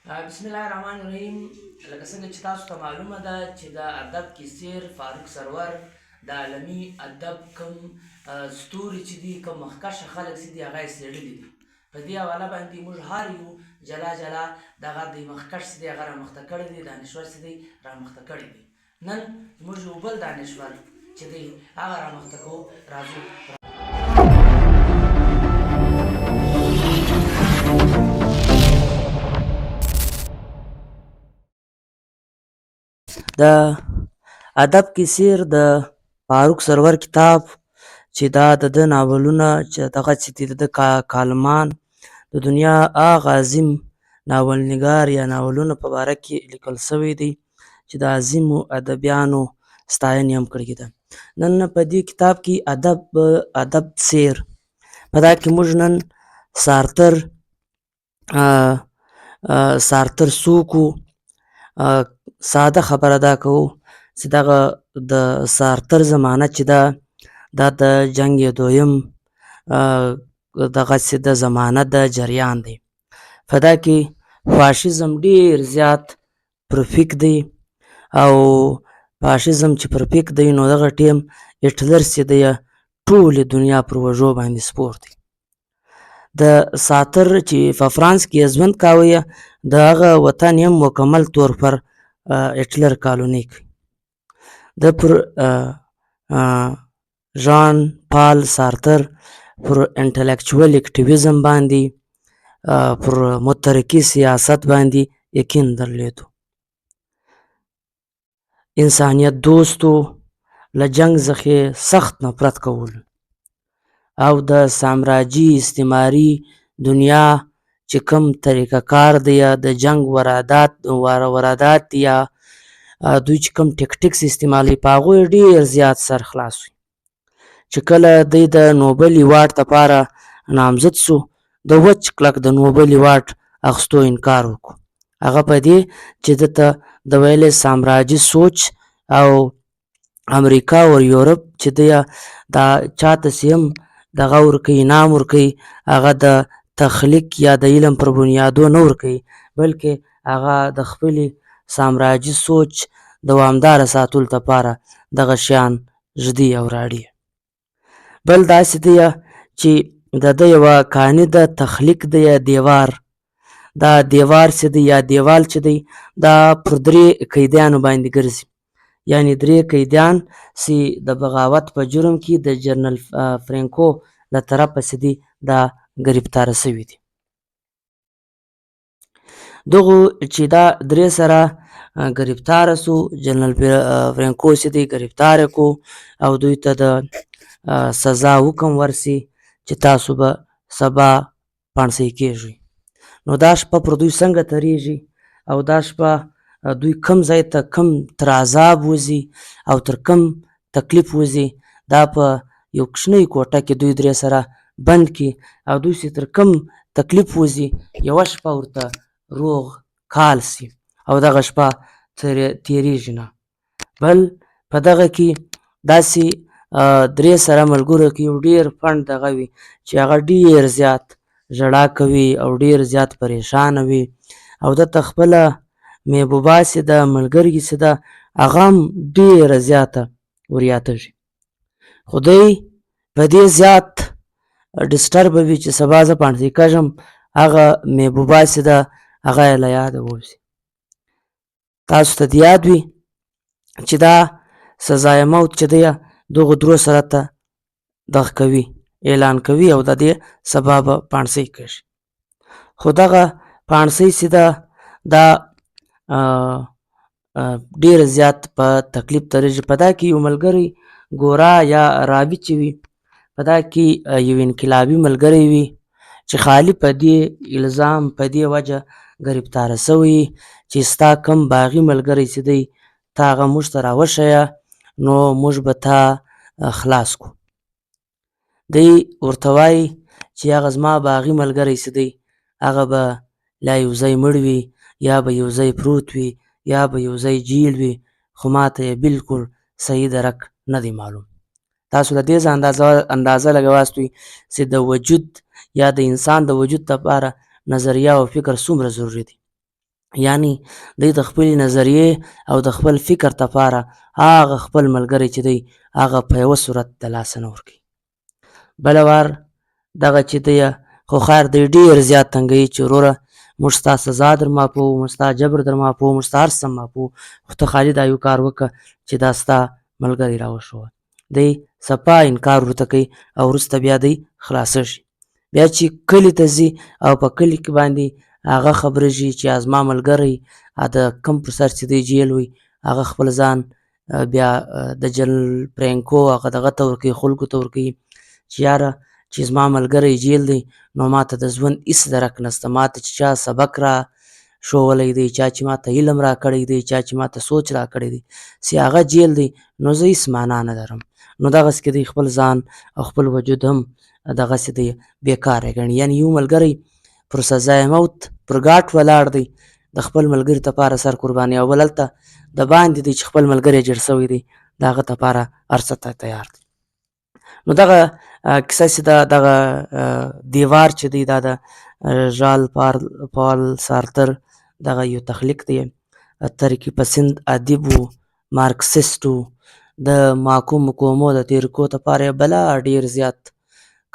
بسم الله الرحمن الرحیم. لکه څنګه چې تاسو ته معلومه ده چې د ادب کیسیر فاروق سرور د عالمي ادب کوم ستوري چې دي، کوم مخکشه خلک چې دي، هغه یې څېړلي دي. په دې حواله باندې موږ هر یو جلا جلا دغه د مخکش چې دی هغه رامخته کړی دی، دانشور چې دی رامخته کړی دی. نن موږ یو بل دانشور چې دی هغه رامخته کوو. راځو. د ادب کیسیر د فاروق سرور کتاب چې دا د ده ناولونه چې دغه چې دي د ده کالمان د دنیا هغه عظیم ناولنګار یا ناولونه په باره کې لیکل سوی دی چې د عظیمو ادبیانو ستاینې هم کړې ده. نن په دې کتاب کې ادب سیر په دا کې موږ نن سارتر څوک و، ساده خبره دا کوو چې دغه د سارتر زمانه چې ده دا د جنګ دویم دغسې د زمانه د جریان دی. په دا کې فاشیزم ډیر زیات پرفیک دی، او فاشیزم چې پرفیک دی نو دغه ټیم هټلر چې دی ټولې دنیا پر وژو باندې سپور دی. د ساتر چې په فرانس کې ژوند کاوه د هغه وطن هم مکمل طور پر هټلر کالوني کوي. د پر ژان پال سارتر پر انټلیکچوال اکټیویزم باندې، پر مترقي سیاست باندې یقین درلودو. انسانیت دوستو، له جنګ څخه سخت نفرت کول، او د سامراجي استعماري دنیا چې کوم طریقه کار دی یا د جنګ ورادات یا دوی چې کوم ټیکټکس استعمالوي په هغو یې ډېر زیات سر خلاص وي. چې کله دی د نوبل ایوارډ دپاره نامزد سو، د وچ کلک د نوبل ایوارډ اخیستو انکار وکړو. هغه په دې چې ده ته د ویلې سامراجي سوچ او امریکا او یورپ چې دی دا چاته چې هم دغه ورکوي، انعام ورکوي، هغه د تخلیق یا د علم پر بنیادو نه ورکوي، بلکې هغه د خپلې سامراجي سوچ دوامداره ساتلو لپاره دغه شیان ږدي او راړي. بل داسې دی چې د ده یوه کاني د تخلیق دی یا دیوار، دا دیوار چې دی یا دیوال چې دی دا پر 3 قیدیانو باندې ګرځي، یعنی 3 قیدیان چې د بغاوت په جرم کې د جنرال فرانکو له طرفه چې دی دا ګرفتاره شوي دي. دغو چې دا 3 سره ګرفتاره سو، جنرال فرانکو چې دی ګرفتاره کو او دوی ته د سزا حکم ورسي چې تاسو به سبا پانسۍ کیږئ. نو دا شپه پر دوی څنګه تیریږي او دا شپه دوی کم ځای ته کم تر عذاب وځي او تر کم تکلیف وځي، دا په یو کوچنۍ کوټه کې دوی 3 سره بند کړي او دوی چې تر کم تکلیف وځي یوه شپه ورته روغ کال سي او دغه شپه تیریږي نه. بل په دغه کې داسې 3 سره ملګرو کې یو ډېر فنډ دغه وي چې هغه ډېر زیات ژړا کوي او ډېر زیات پریشانه وي، او دته خپله محبوبه چې ده، ملګري چې ده، هغه هم ډېره زیاته وریاتږي. خو دی په دې زیات ډسټربه وي چې سبا زه پانسۍ کېږم، هغه محبوبه چې ده هغه یې له یاده ووځي. تاسو ته د یاد وي چې دا سزای موت چې دی دغو 3 سره ته دغه کوي، اعلان کوي او د دې سبا به پانسۍ کېږي. خو دغه پانسۍ چې ده دا ډېر زیات په تکلیف تیریږي. په دا کې یو ملګری ګورا یا راوي چې وي، په دا کې یو انقلابي ملګری وي چې خالي په دې الزام په دې وجه ګرفتاره شوی چې ستا کم باغي ملګری چې دی تا هغه موږ ته راوښیه نو موږ به تا خلاص کړو. دی ورته وایي چې هغه زما باغي ملګری چې دی هغه به لا یو ځای مړ وي یا به یو ځای پروت وي یا به یو ځای جیل وي، خو ما ته یې بلکل صحیح درک نه دی معلوم. تاسو د دې اندازه لګواستئ چې د وجود یا د انسان د وجود لپاره نظریه او فکر څومره ضروري دی. یعنی دی د خپلې نظریې او د خپل فکر دپاره هغه خپل ملګری چې دی هغه په یوه صورت د لاسه نه ورکوي. بله وار دغه چې دی خو خیر دی ډېر زیات تنګوي چې وروره موږ ستا سزا در معافوو، موږ ستا جبر در معافوو، موږ ستا هر څه معافوو، خو ته خالي دا یو کار وکړه چې دا ستا ملګری راوښوه. دی صفا انکار ورته کوي او وروسته بیا دی خلاصه شي. بیا چې کلي ته ځي او په کلي کې باندې هغه خبرېږي چې زما ملګری د کوم پر سر چې دی جیل وي هغه خپل ځان بیا د جنرال فرانکو هغه دغه ته ورکوي، خلکو ته ورکوي چې یاره چې زما ملګری جیل دی نو ماته د ژوند هېڅ درک نشته، ماته چې چا سبق را ښوولی دی، چا چې ماته علم را کړی دی، چا چې ماته سوچ را کړی دی، چې هغه جیل دی نو زه هېڅ معنا نه لرم. نو دغسې کې دی خپل ځان او خپل وجود هم دغسې دی بېکاره ګڼي. یعنې یو ملګری پر سزای موت پر ګاټ ولاړ دی د خپل ملګري دپاره سر قرباني، او بل هلته د باندې دی چې خپل ملګری جړ سوی دی د هغه دپاره هر څه ته تیار دی. نو دغه کیسه چې ده دغه دیوار چې دی دا د ژان پال سارتر دغه یو تخلیق دی، ترقي پسند ادیب و، مارکسیسټ و، د محکوم مقاومو د تحریکو دپاره یې بلا ډېر زیات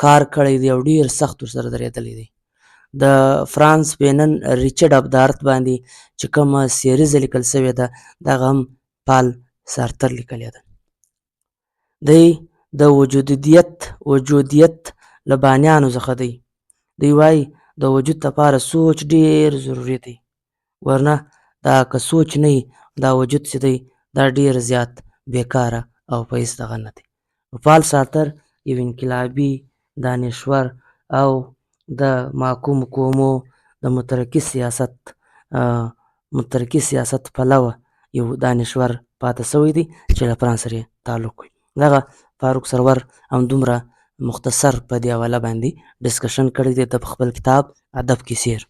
کار کړی دی او ډېر سخت ورسره درېدلی دی. د فرانس بینن ریچارډ ابدارت باندې چې کومه سیریزه لیکل سوې ده دغه هم پال سارتر لیکلې ده. دی د وجودیت له بانیانو څخه دی. دوی وایي د وجود دپاره سوچ ډېر ضروري دی، ورنه دا که سوچ نه وي دا وجود چې دی دا ډېر زیات بېکاره او په هېڅ دغه نه دی. پال سارتر یو انقلابي دانشور او د محکوم مقاومو د مترقي سیاست پلوه یو دانشور پاتې سوی دی چې له فرانس سره یې تعلق وي. دغه فاروق سرور همدومره مختصر په دې حواله باندې ډسکشن کړی دی د خپل کتاب ادب کې سیر.